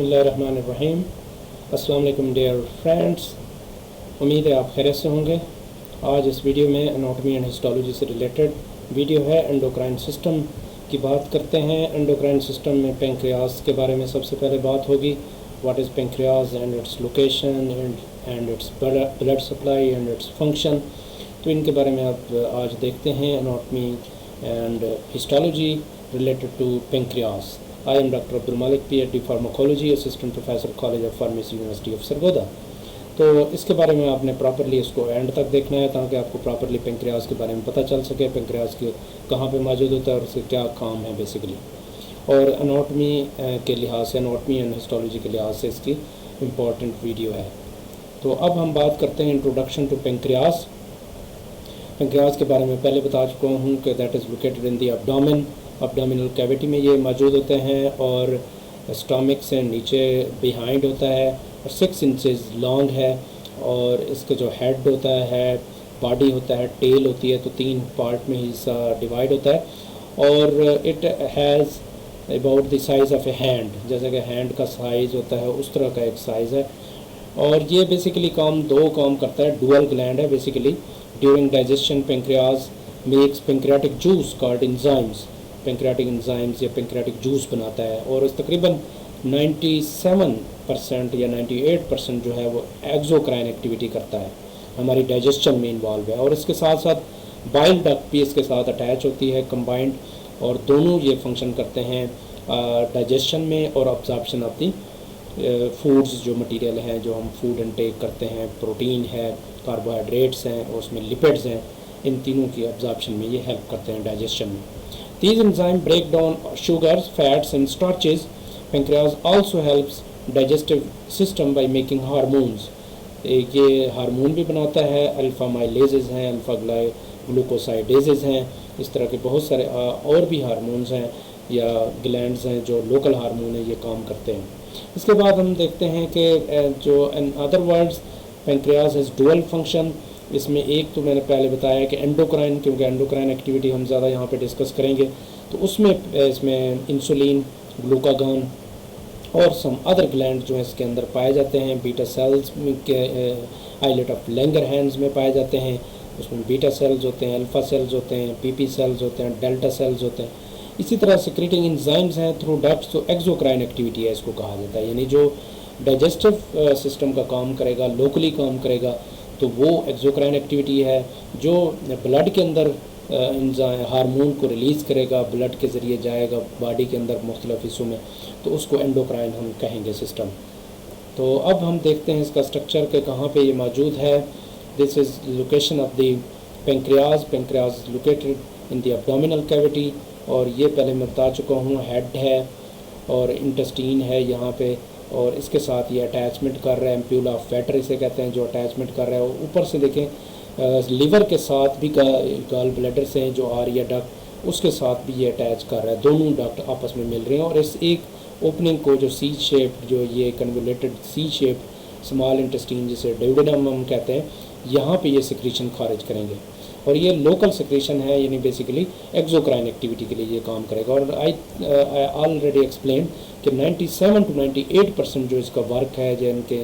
बिस्मिल्लाहिर्रहमानिर्रहीम। अस्सलाम वालेकुम डियर फ्रेंड्स, उम्मीद है आप खैरियत से होंगे। आज इस वीडियो में एनाटॉमी एंड हिस्टोलॉजी से रिलेटेड वीडियो है। एंडोक्राइन सिस्टम की बात करते हैं। एंडोक्राइन सिस्टम में पेंक्रियास के बारे में सबसे पहले बात होगी। What is pancreas and its location and its blood supply and its function. तो इनके बारे में आप आज देखते हैं। Anatomy and histology related to pancreas. I am Dr. Abdul Malik, PhD Pharmacology, Assistant Professor, College of Pharmacy, University of Sargodha। तो इसके बारे में आपने प्रॉपरली इसको एंड तक देखना है ताकि आपको प्रॉपरली पेंक्रियास के बारे में पता चल सके। पेंक्रियास के कहाँ पे मौजूद होता है और उसके क्या काम है बेसिकली, और एनाटॉमी के लिहाज से, एनाटॉमी एंड हिस्टोलॉजी के लिहाज से इसकी इम्पॉर्टेंट वीडियो है। तो अब हम बात करते हैं इंट्रोडक्शन टू पेंक्रियास। पेंक्रियास के बारे में पहले बता चुका हूँ कि that is located in the abdomen. Abdominal cavity में ये मौजूद होते हैं और स्टमक से नीचे बिहाइंड होता है और 6 इंचेस लॉन्ग है। और इसका जो हेड होता है, बॉडी होता है, टेल होती है, तो 3 पार्ट में हिस्सा डिवाइड होता है। और it has about the size of A hand, जैसे कि हैंड का साइज़ होता है उस तरह का एक साइज़ है। और ये बेसिकली दो काम करता है। डुअल ग्लैंड है basically. During digestion pancreas makes pancreatic juice called enzymes. Pancreatic enzymes या पेंक्रियाटिक जूस बनाता है। और इस तकरीबन 97% या 98% जो है वो एक्सोक्राइन एक्टिविटी करता है, हमारी डाइजेशन में इन्वॉल्व है। और इसके साथ साथ बाइल डक्ट भी इसके साथ अटैच होती है कंबाइंड, और दोनों ये फंक्शन करते हैं डाइजेशन में और अब्जॉर्प्शन ऑफ दी फूड्स, जो मटेरियल हैं जो हम फूड इनटेक करते हैं। प्रोटीन है, कार्बोहाइड्रेट्स हैं और उसमें लिपिड्स हैं, इन तीनों की अब्जॉर्प्शन में ये हेल्प करते हैं डाइजेशन में। These enzymes break down sugars, fats and starches. Pancreas also helps digestive system by making hormones. ये हार्मोन भी बनाता है, अल्फा माइलेजेस हैं, अल्फा ग्लूकोसाइडेजेस हैं, इस तरह के बहुत सारे और भी हार्मोन्स हैं या ग्लैंड्स हैं जो लोकल हार्मोन है, ये काम करते हैं। इसके बाद हम देखते हैं कि जो in other words pancreas has dual function. इसमें एक तो मैंने पहले बताया कि एंडोक्राइन, क्योंकि एंडोक्राइन एक्टिविटी हम ज़्यादा यहाँ पे डिस्कस करेंगे, तो उसमें इसमें इंसुलिन, ग्लूकागॉन और सम अदर ग्लैंड जो है इसके अंदर पाए जाते हैं। बीटा सेल्स के आइलेट ऑफ लैंगरहैंस में पाए जाते हैं। उसमें बीटा सेल्स होते हैं, अल्फ़ा सेल्स होते हैं, पीपी सेल्स होते हैं, डेल्टा सेल्स होते हैं। इसी तरह सिक्रीटिंग एंजाइम्स हैं थ्रू डक्ट्स। तो एक्सोक्राइन एक्टिविटी है इसको कहा जाता है, यानी जो डाइजेस्टिव सिस्टम का काम करेगा, लोकली काम करेगा, तो वो एक्सोक्राइन एक्टिविटी है। जो ब्लड के अंदर हार्मोन को रिलीज़ करेगा, ब्लड के ज़रिए जाएगा बॉडी के अंदर मुख्तलिफ हिस्सों में, तो उसको एंडोक्राइन हम कहेंगे सिस्टम। तो अब हम देखते हैं इसका स्ट्रक्चर के कहाँ पे ये मौजूद है। This is location of the pancreas. Pancreas located in the abdominal cavity, और ये पहले मैं बता चुका हूँ, हेड है और इंटेस्टीन है यहाँ पे, और इसके साथ ये अटैचमेंट कर रहा है। एम्प्यूला ऑफ फैटर इसे कहते हैं, जो अटैचमेंट कर रहा है। और ऊपर से देखें लीवर के साथ भी गॉल ब्लैडर से हैं जो आ रही है डक्ट, उसके साथ भी ये अटैच कर रहा है। दोनों डक्ट आपस में मिल रहे हैं और इस एक ओपनिंग को जो सी शेप, जो ये कन्वोलेटेड सी शेप स्मॉल इंटेस्टीन जिसे डुओडेनम हम कहते हैं, यहाँ पे ये सिक्रीशन खारिज करेंगे। और ये लोकल सिक्रीशन है, यानी बेसिकली एक्सोक्राइन एक्टिविटी के लिए ये काम करेगा। और आई ऑलरेडी एक्सप्लेन कि 97 to 98% जो इसका वर्क है, जो इनके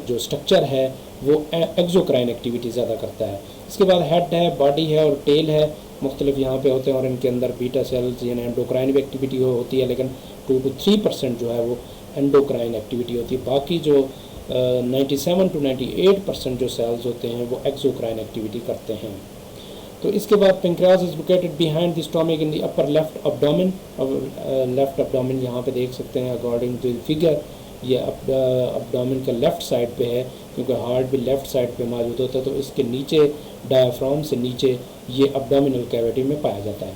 जो स्ट्रक्चर है, वो एक्सोक्राइन एक्टिविटी ज़्यादा करता है। इसके बाद हेड है, बॉडी है और टेल है, मुख्तलिफ यहाँ पे होते हैं। और इनके अंदर बीटा सेल्स यानी एंडोक्राइन भी एक्टिविटी होती है, लेकिन 2 to 3% जो है वो एंडोक्राइन एक्टिविटी होती है। बाकी जो 97 to 98% जो सेल्स होते हैं वो एक्सोक्राइन एक्टिविटी करते हैं। तो इसके बाद pancreas is located behind the stomach in the upper left abdomen. Left abdomen यहाँ पे देख सकते हैं अकॉर्डिंग टू फिगर, ये एब्डोमेन के लेफ़्ट साइड पे है, क्योंकि हार्ट भी लेफ़्ट साइड पे मौजूद होता है। तो इसके नीचे, डायफ्राम से नीचे, ये एब्डोमिनल कैविटी में पाया जाता है।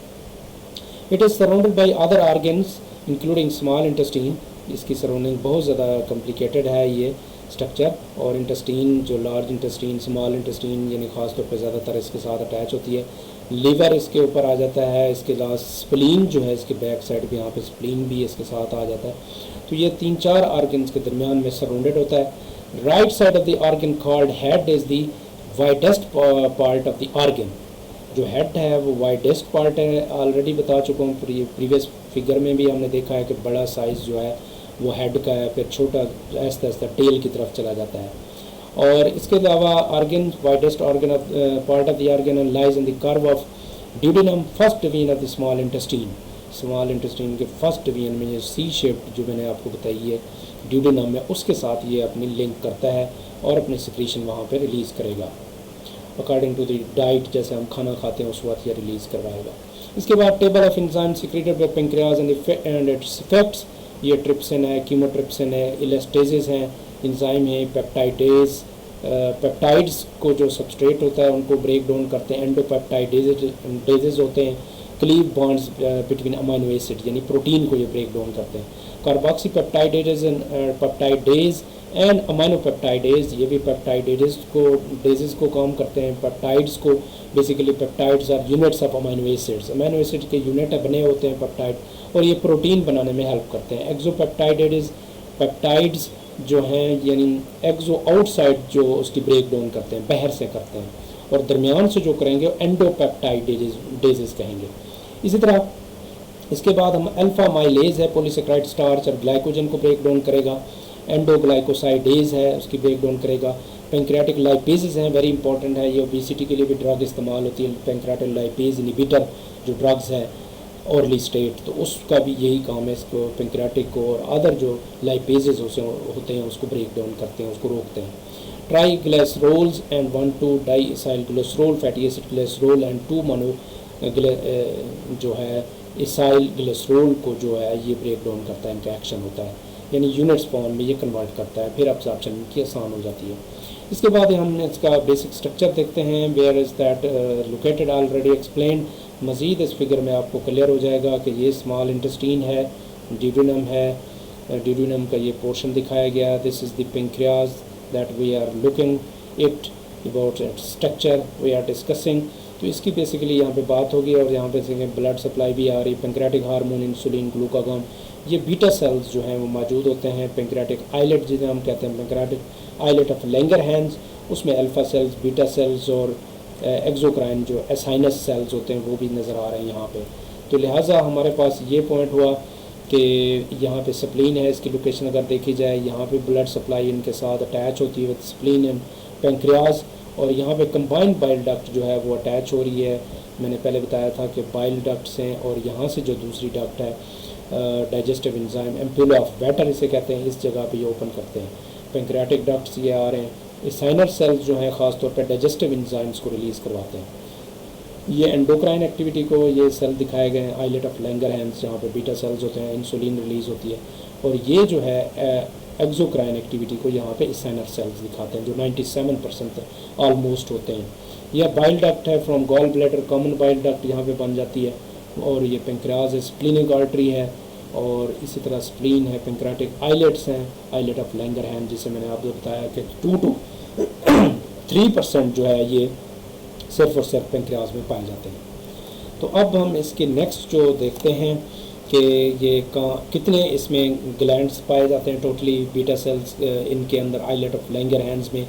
It is surrounded by other organs including small intestine. इसकी सराउंडिंग बहुत ज़्यादा कॉम्प्लिकेटेड है ये स्ट्रक्चर। और इंटेस्टीन, जो लार्ज इंटेस्टीन, स्मॉल इंटेस्टीन, यानी ख़ास तौर पे ज़्यादातर इसके साथ अटैच होती है। लीवर इसके ऊपर आ जाता है। इसके लास्ट स्प्लीन जो है, इसके बैक साइड पे यहाँ पे स्प्लीन भी इसके साथ आ जाता है। तो ये 3-4 ऑर्गन्स के दरमियान में सराउंडेड होता है। Right side of the organ called head is the widest part of the organ. जो हेड है वो वाइडेस्ट पार्ट है, ऑलरेडी बता चुका हूँ। प्रीवियस फिगर में भी हमने देखा है कि बड़ा साइज़ जो है वो हेड का है, फिर छोटा आहिस्ता आहिस्ता टेल की तरफ चला जाता है। और इसके अलावा organ, widest organ of part of the organ lies in the curve of duodenum, first division of the small intestine. Small intestine के फर्स्ट डिवीजन में ये सी शेप्ड जो मैंने आपको बताई है ड्यूडेनम है, उसके साथ ये अपनी लिंक करता है और अपनी सिक्रीशन वहाँ पे रिलीज़ करेगा अकॉर्डिंग टू द डाइट। जैसे हम खाना खाते हैं उस वक्त ये रिलीज़ करवाएगा। इसके बाद table of enzyme secreted by pancreas and it's effects, ये ट्रिप्सिन है, कीमोट्रिप्सिन है, इलेस्टेजेस हैं, एंजाइम है, पेप्टाइडेज, पेप्टाइड्स को जो सबस्ट्रेट होता है उनको ब्रेक डाउन करते हैं, एंडोपेप्टाइडेजेस होते हैं, cleave bonds between amino acid यानी प्रोटीन को ये ब्रेक डाउन करते हैं। Carboxy peptidase and amino peptidase, ये भी पेप्टाइडेज को काम करते हैं। पेप्टाइड्स को basically peptides are units of amino acids, amino acid के यूनिट बने होते हैं पेप्टाइड, और ये प्रोटीन बनाने में हेल्प करते हैं। एक्सोपेप्टाइडेज पेप्टाइड्स जो हैं यानी एक्सो आउटसाइड जो उसकी ब्रेक डाउन करते हैं, बाहर से करते हैं, और दरमियान से जो करेंगे एंडोपेप्टाइडेजेस कहेंगे। इसी तरह इसके बाद हम अल्फा माइलेज है, पॉलीसेकेराइड स्टार्च और ग्लाइकोजन को ब्रेक डाउन करेगा। एंडोग्लाइकोसाइडेज है, उसकी ब्रेक डाउन करेगा। पेंक्रियाटिक लाइपेजेस हैं, वेरी इंपॉर्टेंट है, ये ओबेसिटी के लिए भी ड्रग इस्तेमाल होती है। पेंक्रियाटिक लाइपेज इनहिबिटर जो ड्रग्स है अर्ली स्टेट, तो उसका भी यही काम है, इसको पेंक्रियाटिक को और अदर जो लाइपेजेस होते हैं उसको ब्रेक डाउन करते हैं, उसको रोकते हैं। Triglycerols and 1,2 diacyl glycerol fatty acid glycerol and 2 mono जो है इसाइल ग्लिसरोल को जो है ये ब्रेक डाउन करता है, इनका एक्शन होता है, यानी यूनिट्स फॉर्म में ये कन्वर्ट करता है, फिर अब्जॉर्प्शन की आसान हो जाती है। इसके बाद हमने इसका बेसिक स्ट्रक्चर देखते हैं, where is that located, already explain. मज़ीद इस फिगर में आपको क्लियर हो जाएगा कि ये स्मॉल इंटेस्टीन है, ड्यूडेनम है, ड्यूडेनम का ये पोर्शन दिखाया गया। This is the pancreas that we are looking it about its structure we are discussing. तो इसकी बेसिकली यहाँ पे बात होगी, और यहाँ पे ब्लड सप्लाई भी आ रही, पेंक्रियाटिक हार्मोन, इंसुलिन, ग्लूकागॉन, ये बीटा सेल्स जो हैं वो मौजूद होते हैं। पेंक्रियाटिक आइलेट जिसे हम कहते हैं, पेंक्रियाटिक आइलेट ऑफ लैंगरहैंस, उसमें अल्फ़ा सेल्स, बीटा सेल्स और एक्सोक्राइन जो एसाइनस सेल्स होते हैं वो भी नज़र आ रहे हैं यहाँ पे। तो लिहाजा हमारे पास ये पॉइंट हुआ कि यहाँ पे स्प्लीन है, इसकी लोकेशन अगर देखी जाए, यहाँ पे ब्लड सप्लाई इनके साथ अटैच होती है विद स्प्लीन एंड पेंक्रियाज, और यहाँ पे कंबाइंड बाइल डक्ट जो है वो अटैच हो रही है। मैंने पहले बताया था कि बाइल डक्ट्स हैं, और यहाँ से जो दूसरी डक्ट है digestive enzyme ampulla of waiter इसे कहते हैं, इस जगह पे ये ओपन करते हैं। पेंक्रियाटिक डक्ट्स ये आ रहे हैं, एसाइनर सेल्स जो हैं ख़ासतौर पर डाइजेस्टिव एंजाइम्स को रिलीज़ करवाते हैं। ये एंडोक्राइन एक्टिविटी को ये सेल दिखाए गए हैं, आइलेट ऑफ लैंगरहैंस, जहाँ पे बीटा सेल्स होते हैं, इंसुलिन रिलीज़ होती है, और ये जो है एक्सोक्राइन एक्टिविटी को यहाँ पे एसाइनर सेल्स दिखाते हैं जो 97% ऑलमोस्ट होते हैं। यह बाइल डक्ट है from gall bladder, common bile duct यहाँ पे बन जाती है, और ये पेंक्रियाज है, स्प्लीनिक आर्टरी है, और इसी तरह स्प्लीन है, पेंक्रियाटिक आइलेट्स हैं, आइलेट ऑफ लैंगरहैंस जिसे मैंने आपको बताया कि 2 to 3% जो है ये सिर्फ और सिर्फ पेंक्रियाज में पाए जाते हैं। तो अब हम इसके नेक्स्ट जो देखते हैं कि ये कितने इसमें ग्लैंड्स पाए जाते हैं टोटली बीटा सेल्स इनके अंदर आइलेट ऑफ लैंगरहैंस में।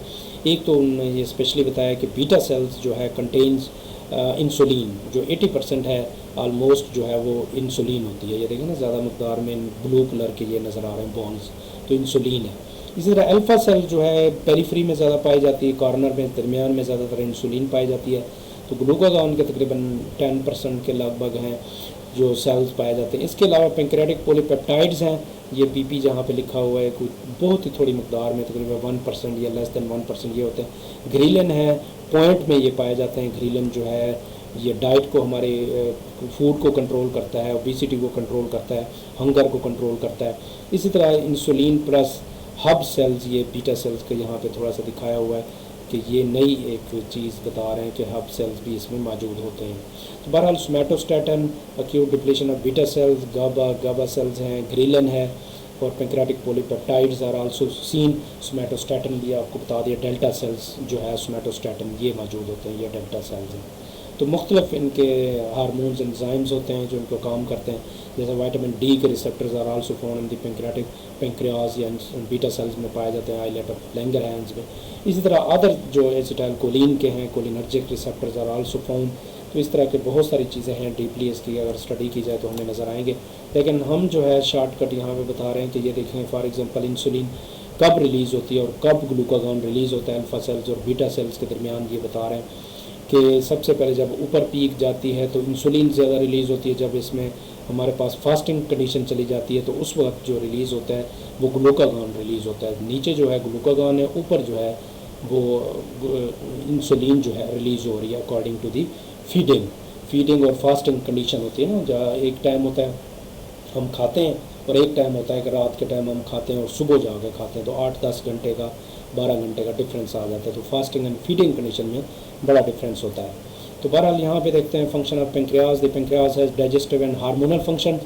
एक तो उन्होंने ये स्पेशली बताया कि बीटा सेल्स जो है कंटेन्स इंसुलिन, जो 80% है ऑलमोस्ट जो है वो इंसुलिन होती है। ये देखें ना, ज़्यादा मकदार में ब्लू कलर के ये नज़र आ रहे हैं बॉन्स, तो इंसुलिन है। इसी तरह अल्फ़ा सेल जो है पेरीफ्री में ज़्यादा पाई जाती है, कॉर्नर में, दरमियान में ज़्यादातर इंसुलिन पाई जाती है। तो ग्लूकागॉन के तकरीबन 10% के लगभग हैं जो सेल्स पाए जाते हैं। इसके अलावा पेंक्रियाटिक पॉलीपेप्टाइड्स हैं, ये पीपी जहाँ पे लिखा हुआ है कुछ बहुत ही थोड़ी मकदार में, तकरीबन 1% या लेस देन 1% ये होते हैं। ग्रीलन है, पॉइंट में ये पाए जाते हैं। ग्रीलन जो है ये डाइट को, हमारे फूड को कंट्रोल करता है, ओबेसिटी को कंट्रोल करता है, हंगर को कंट्रोल करता है। इसी तरह इंसुलिन प्लस हब सेल्स, ये बीटा सेल्स का यहाँ पे थोड़ा सा दिखाया हुआ है कि ये नई एक चीज़ बता रहे हैं कि हब सेल्स भी इसमें मौजूद होते हैं। तो बहरहाल somatostatin, acute depletion of beta cells, gaba cells हैं, ग्रीलन है, और pancreatic polypeptides are also seen. Somatostatin भी आपको बता दिया, डेल्टा सेल्स जो है सोमैटोस्टैटिन ये मौजूद होते हैं, ये डेल्टा सेल्स हैं। तो मुख्तलिफ इनके हार्मोन्स एंजाइम्स होते हैं जो इनको काम करते हैं, जैसे विटामिन डी के receptors are also found in the pancreas या बीटा सेल्स में पाए जाते हैं, आइलेट ऑफ लैंगरहैंस में। इसी तरह अदर जो एसिटाइलकोलिन के हैं, cholinergic receptors are also found तो इस तरह के बहुत सारी चीज़ें हैं डीपली इसकी अगर स्टडी की जाए तो हमें नज़र आएंगे। लेकिन हम जो है शॉर्टकट यहाँ पे बता रहे हैं कि ये देखें फॉर एग्जांपल इंसुलिन कब रिलीज़ होती है और कब ग्लूकागॉन रिलीज़ होता है अल्फ़ा सेल्स और बीटा सेल्स के दरमियान, ये बता रहे हैं कि सबसे पहले जब ऊपर पीक जाती है तो इंसुलिन ज़्यादा रिलीज़ होती है। जब इसमें हमारे पास फास्टिंग कंडीशन चली जाती है तो उस वक्त जो रिलीज़ होता है वो ग्लूकागॉन रिलीज़ होता है। नीचे जो है ग्लूकागॉन है, ऊपर जो है वो इंसुलिन जो है रिलीज़ हो रही है अकॉर्डिंग टू दी फीडिंग और फास्टिंग कंडीशन होती है ना, जहाँ एक टाइम होता है हम खाते हैं और एक टाइम होता है कि रात के टाइम हम खाते हैं और सुबह जाकर खाते हैं, तो 8-10 घंटे का 12 घंटे का डिफरेंस आ जाता है। तो फास्टिंग एंड फीडिंग कंडीशन में बड़ा डिफरेंस होता है। तो बहरहाल यहाँ पे देखते हैं function of pancreas. The pancreas has digestive and hormonal function.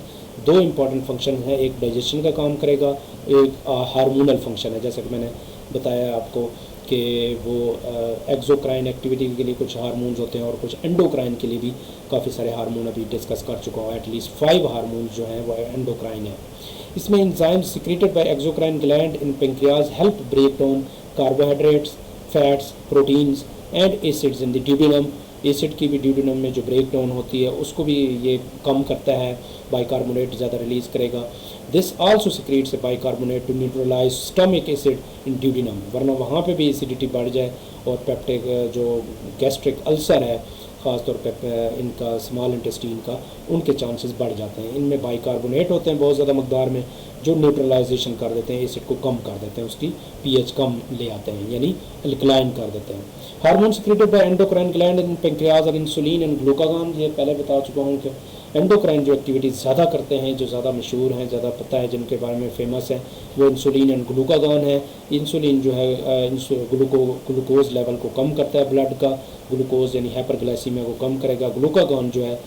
दो इंपॉर्टेंट फंक्शन है, एक डाइजेशन का काम करेगा, एक हार्मोनल फंक्शन है। जैसे कि मैंने बताया आपको कि वो एक्सोक्राइन एक्टिविटी के लिए कुछ हार्मोन्स होते हैं और कुछ एंडोक्राइन के लिए भी काफ़ी सारे हार्मोन अभी डिस्कस कर चुका हूँ। एटलीस्ट 5 हार्मोन जो हैं वो एंडोक्राइन है। इसमें enzymes secreted by exocrine gland in pancreas help break down carbohydrates, fats, proteins and acids in the duodenum. Acid की भी ड्यूडेनम में जो ब्रेक डाउन होती है उसको भी ये कम करता है, बाइकार्बोनेट ज़्यादा रिलीज़ करेगा। This also secretes a bicarbonate to neutralise stomach acid in duodenum, वरना वहाँ पे भी एसिडिटी बढ़ जाए और पेप्टिक जो गैस्ट्रिक अल्सर है ख़ासतौर पर इनका स्मॉल इंटेस्टीन का, उनके चांसेस बढ़ जाते हैं। इनमें बाइकार्बोनेट होते हैं बहुत ज़्यादा मकदार में जो न्यूट्रलाइजेशन कर देते हैं, एसिड को कम कर देते हैं, उसकी पीएच कम ले आते हैं यानी अल्कलाइन कर देते हैं। Hormone secreted by endocrine gland in pancreas और इंसुलिन एंड ग्लूकागॉन, ये पहले बता चुका हूँ कि एंडोक्राइन जो एक्टिविटीज़ ज़्यादा करते हैं, जो ज़्यादा मशहूर हैं, ज़्यादा पता है, जिनके बारे में फेमस है, वो इंसुलिन एंड ग्लूकागॉन है। इंसुलिन जो है ग्लूकोज लेवल को कम करता है, ब्लड का ग्लूकोज यानी हाइपरग्लाइसीमिया को कम करेगा। ग्लूकागॉन जो है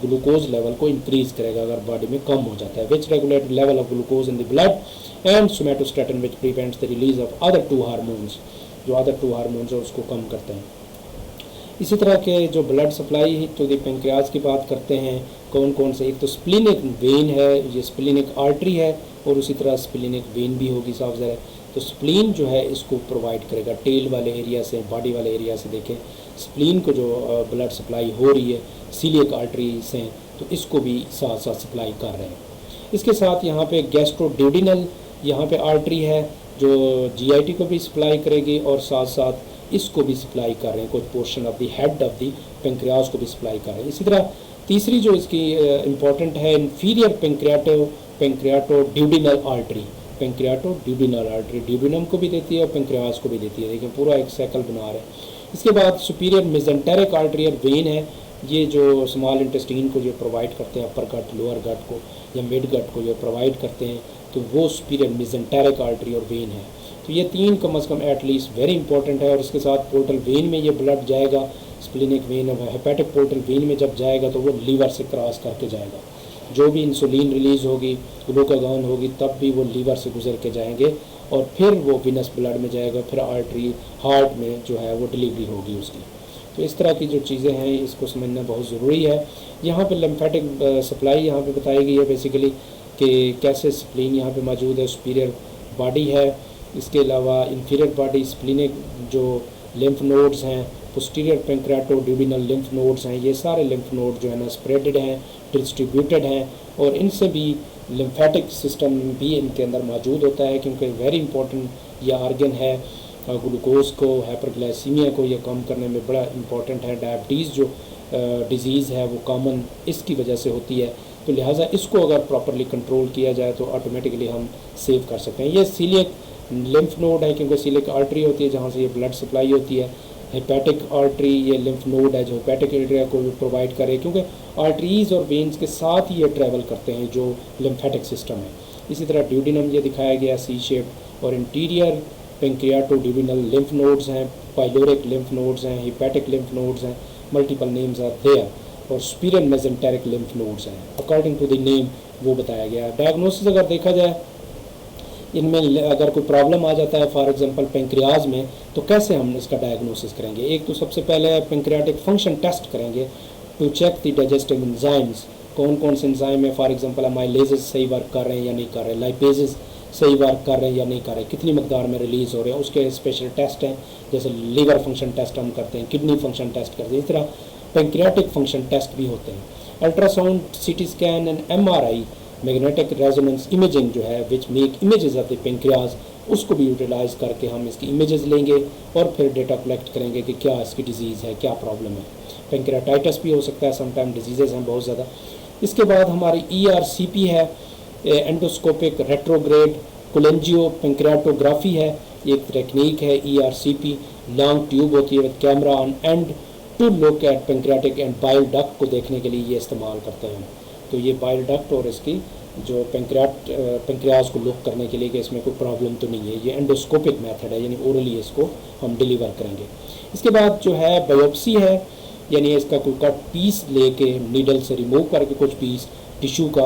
ग्लूकोज लेवल को इंक्रीज़ करेगा अगर बॉडी में कम हो जाता है। विच regulate level of glucose in the blood and somatostatin which prevents the release of other 2 hormones, जो अदर 2 हार्मोन्स है उसको कम करते हैं। इसी तरह के जो ब्लड सप्लाई तो दी पेंक्रियाज की बात करते हैं, कौन कौन से, एक तो स्प्लिनिक वेन है, ये स्प्लिनिक आर्टरी है और उसी तरह स्प्लिनिक वेन भी होगी साफ ज़रा। तो स्प्लीन जो है इसको प्रोवाइड करेगा टेल वाले एरिया से, बॉडी वाले एरिया से। देखें स्प्लीन को जो ब्लड सप्लाई हो रही है सीलियक आर्टरी से, तो इसको भी साथ साथ सप्लाई कर रहे हैं। इसके साथ यहाँ पे गैस्ट्रोड्यूडिनल यहाँ पे आर्टरी है जो जीआईटी को भी सप्लाई करेगी और साथ साथ इसको भी सप्लाई कर रहे हैं, कुछ portion of the head of the pancreas को भी सप्लाई कर रहे हैं। इसी तरह तीसरी जो इसकी इम्पॉर्टेंट है इन्फीरियर पेंक्रियाटोड्यूडिनल आर्टरी, पेंक्रियाटोड्यूडिनल आर्टरी ड्यूडिनम को भी देती है और पेंक्रियाज को भी देती है। देखिए पूरा एक साइकिल बना रहे हैं। इसके बाद सुपीरियर मेजेंटेरिक आर्टरी और वेन है, ये जो स्मॉल इंटेस्टीन को जो प्रोवाइड करते हैं, अपर गट, लोअर गट को या मिड गट को जो प्रोवाइड करते हैं, तो वो सुपीरियर मेजेंटेरिक आर्टरी और वेन है। तो ये 3 कम अज़ कम एटलीस्ट वेरी इंपॉर्टेंट है। और इसके साथ पोर्टल वेन में ये ब्लड जाएगा, स्प्लिनिक वेन और हेपेटिक पोर्टल वेन में जब जाएगा तो वो लीवर से क्रॉस करके जाएगा। जो भी इंसुलिन रिलीज़ होगी, ग्लूकागॉन होगी, तब भी वो लीवर से गुजर के जाएंगे और फिर वो विनस ब्लड में जाएगा, फिर आर्टरी हार्ट में जो है वो डिलीवरी होगी उसकी। तो इस तरह की जो चीज़ें हैं इसको समझना बहुत ज़रूरी है। यहाँ पे लिम्फेटिक सप्लाई यहाँ पे बताई गई है बेसिकली कि कैसे स्प्लीन यहाँ पे मौजूद है, सुपीरियर बॉडी है। इसके अलावा इंफीरियर बॉडी स्प्लिनिक जो लिम्फ नोड्स हैं, पोस्टीरियर पेंक्रियाटोड्यूडिनल लिम्फ नोड्स हैं, ये सारे लिम्फ नोड जो है ना स्प्रेडेड हैं, डिस्ट्रीब्यूटेड हैं और इनसे भी लिम्फेटिक सिस्टम भी इनके अंदर मौजूद होता है क्योंकि वेरी इंपॉर्टेंट ये आर्गन है। ग्लूकोज को, हाइपरग्लाइसीमिया को ये कम करने में बड़ा इंपॉर्टेंट है। डायबिटीज़ जो डिज़ीज़ है वो कॉमन इसकी वजह से होती है, तो लिहाजा इसको अगर प्रॉपरली कंट्रोल किया जाए तो ऑटोमेटिकली हम सेव कर सकते हैं। ये सीलियक लिम्फ नोड है क्योंकि सीलियक आर्टरी होती है जहाँ से ये ब्लड सप्लाई होती है। हेपेटिक आर्टरी ये लिम्फ नोड है जो हेपेटिक एरिया को भी प्रोवाइड करे क्योंकि आर्टरीज़ और वेन्स के साथ ही ये ट्रैवल करते हैं जो लिम्फेटिक सिस्टम है। इसी तरह ड्यूडिनम ये दिखाया गया सी शेप और इंटीरियर पेंक्रियाटोड्यूडिनल लिम्फ नोड्स हैं, पाइलोरिक लिम्फ नोड्स हैं, हेपेटिक लिम्फ नोड्स हैं, मल्टीपल नेम्स आर देयर और सुपीरियर मेजेंटेरिक लिम्फ नोड्स हैं अकॉर्डिंग टू द नेम वो बताया गया। डायग्नोसिस अगर देखा जाए इनमें अगर कोई प्रॉब्लम आ जाता है फॉर एग्जांपल पेंक्रियाज में तो कैसे हम इसका डायग्नोसिस करेंगे। एक तो सबसे पहले पेंक्रियाटिक फंक्शन टेस्ट करेंगे to check the digestive enzymes, कौन कौन से एंजाइम है, फॉर एग्जांपल अमाइलेजेस सही वर्क कर रहे हैं या नहीं कर रहे, लाइपेजेस सही वर्क कर रहे हैं या नहीं कर रहे, कितनी मकदार में रिलीज़ हो रहे हैं, उसके स्पेशल टेस्ट हैं जैसे लीवर फंक्शन टेस्ट हम करते हैं, किडनी फंक्शन टेस्ट करते हैं। इस तरह पेंक्रियाटिक फंक्शन टेस्ट भी होते हैं। Ultrasound, CT scan and MRI magnetic resonance imaging जो है which make images of the pancreas, उसको भी यूटिलाइज करके हम इसकी इमेजेस लेंगे और फिर डेटा कलेक्ट करेंगे कि क्या इसकी डिजीज़ है, क्या प्रॉब्लम है। पेंक्रियाटाइटिस भी हो सकता है, समटाइम डिजीज़ हैं बहुत ज़्यादा। इसके बाद हमारी ERCP है, एंडोस्कोपिक रेट्रोग्रेड कोलेंजियो पेंक्रियाटोग्राफी है, एक टेक्निक है ERCP। लॉन्ग ट्यूब होती है with camera on and to look at pancreatic and bile duct को देखने के लिए ये इस्तेमाल करते हैं। तो ये बाइल डक्ट और इसकी जो पेंक्रियाज को लुक करने के लिए कि इसमें कोई प्रॉब्लम तो नहीं है, ये एंडोस्कोपिक मेथड है, यानी ओरली इसको हम डिलीवर करेंगे। इसके बाद जो है बायोप्सी है, यानी इसका कोई कट पीस लेके नीडल से रिमूव करके कुछ पीस टिश्यू का,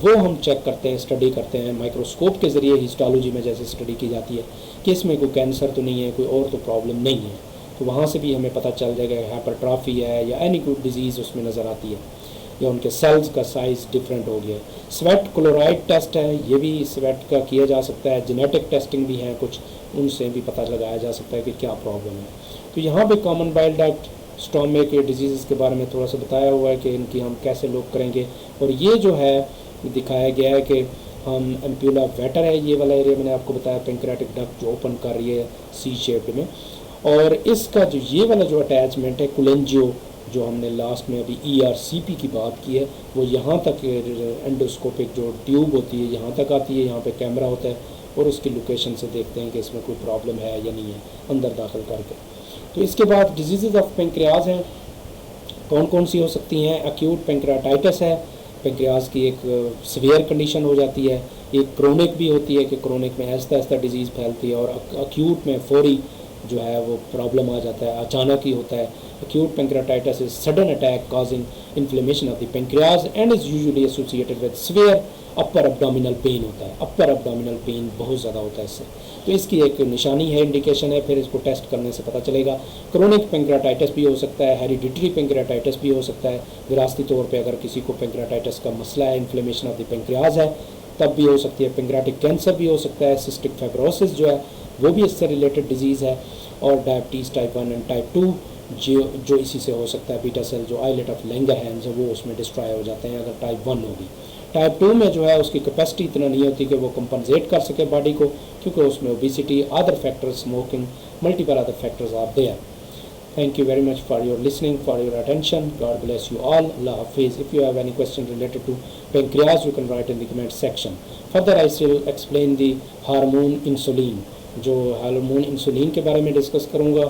वो हम चेक करते हैं, स्टडी करते हैं माइक्रोस्कोप के ज़रिए, हिस्टोलॉजी में जैसे स्टडी की जाती है कि इसमें कोई कैंसर तो नहीं है, कोई और तो प्रॉब्लम नहीं है। तो वहाँ से भी हमें पता चल जाएगा हाइपरट्रॉफी है या एनी कोई डिजीज़ उसमें नज़र आती है, या उनके सेल्स का साइज़ डिफरेंट हो गया। स्वेट क्लोराइड टेस्ट है, ये भी स्वेट का किया जा सकता है। जेनेटिक टेस्टिंग भी है कुछ, उनसे भी पता लगाया जा सकता है कि क्या प्रॉब्लम है। तो यहाँ पे कॉमन बाइल डक्ट स्टोमक के डिजीज़ के बारे में थोड़ा सा बताया हुआ है कि इनकी हम कैसे लुक करेंगे। और ये जो है दिखाया गया है कि हम एम्प्यूला वेटर है, ये वाला एरिया मैंने आपको बताया, पेंक्रियाटिक डक्ट जो ओपन कर रही है सी शेप्ड में, और इसका जो ये वाला जो अटैचमेंट है कोलेंजियो, जो हमने लास्ट में अभी ERCP की बात की है, वो यहाँ तक एंडोस्कोपिक जो ट्यूब होती है यहाँ तक आती है, यहाँ पे कैमरा होता है और उसकी लोकेशन से देखते हैं कि इसमें कोई प्रॉब्लम है या नहीं है अंदर दाखिल करके। तो इसके बाद डिजीज़ ऑफ पेंक्रियाज हैं, कौन कौन सी हो सकती हैं। एक्यूट पेंक्रियाटाइटिस है, पेंक्रियाज की एक सीवियर कंडीशन हो जाती है। एक क्रोनिक भी होती है कि क्रोनिक में आहिस्ता आहिस्ता डिजीज़ फैलती है, और एक्यूट में फौरी जो है वो प्रॉब्लम आ जाता है, अचानक ही होता है। Acute pancreatitis is sudden attack causing inflammation of the pancreas and is usually associated with severe upper abdominal pain होता है। अपर एब्डोमिनल पेन बहुत ज़्यादा होता है इससे, तो इसकी एक निशानी है, इंडिकेशन है, फिर इसको टेस्ट करने से पता चलेगा। क्रोनिक पेंक्रियाटाइटिस भी हो सकता है, हेरिडिटरी पेंक्रियाटाइटिस भी हो सकता है, विरासती तौर पे अगर किसी को पेंक्रियाटाइटिस का मसला है, इन्फ्लेमेशन ऑफ द पेंक्रियाज है, तब भी हो सकती है। पेंक्रियाटिक कैंसर भी हो सकता है, सिस्टिक फाइब्रोसिस जो है वो भी इससे रिलेटेड डिजीज़ है, और डायबिटीज़ टाइप 1 एंड टाइप 2 जो इसी से हो सकता है। बीटा सेल जो आइलेट ऑफ लैंगरहैंस है वो उसमें डिस्ट्रॉय हो जाते हैं अगर टाइप 1 होगी। टाइप 2 में जो है उसकी कैपेसिटी इतना नहीं होती कि वो कंपनसेट कर सके बॉडी को, क्योंकि उसमें obesity, other factors, smoking, multiple other factors are there. Thank you very much for your listening, for your attention. God bless you all. Allah Hafiz. If you have any question related to pancreas, you can write in the comment section. Further, I still explain the hormone insulin. जो hormone insulin के बारे में discuss करूँगा,